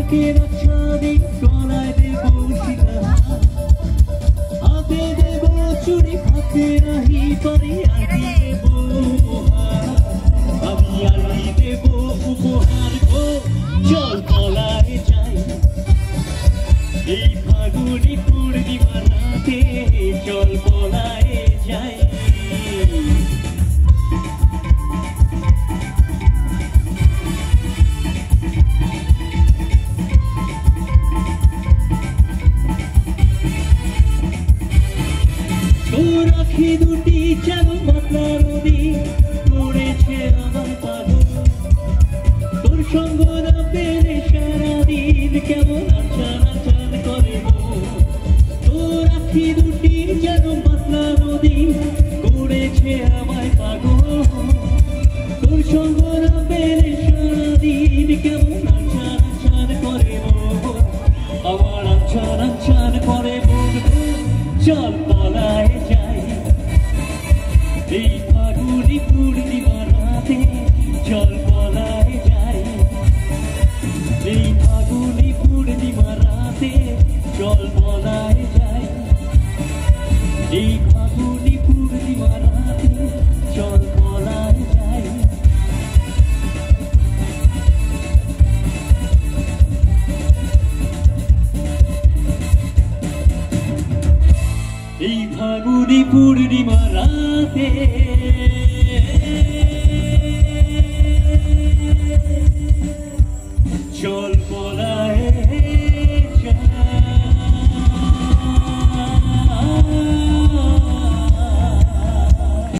বৈশাখের ছাদে গলায় দেব সীতা, হাতে দেব চুড়ি, হাতে নাহি পারি আনি দেব, আমি আনি দেব উপহার গো। চল পলায় যাই এই ফাগুনি পূর্ণিমা রাতে, চল পলায় যাই। তোর আখি দুটি যেন মাতলা নদী, করেছে আমার পাগল। তোর সঙ্গ না পেলে সারাদিন কেমন আচান আচান করে মন। তোর আখি দুটি যেন মাতলা নদী, করেছে আমায় পাগল। তোর সঙ্গ না পেলে সারাদিন কেমন আচান আচান করে মন, আমার আচান আচান করে মন। চল পলায় যাই এই ফাগুনি পূর্ণিমা রাতে, চল পলায় যাই এই ফাগুনি পূর্ণিমা রাতে, চল পলায় যাই এই ফাগুনি পূর্ণিমা রাতে, চল পলায় যাই। এই ফাগুনি পূর্ণিমা রাতে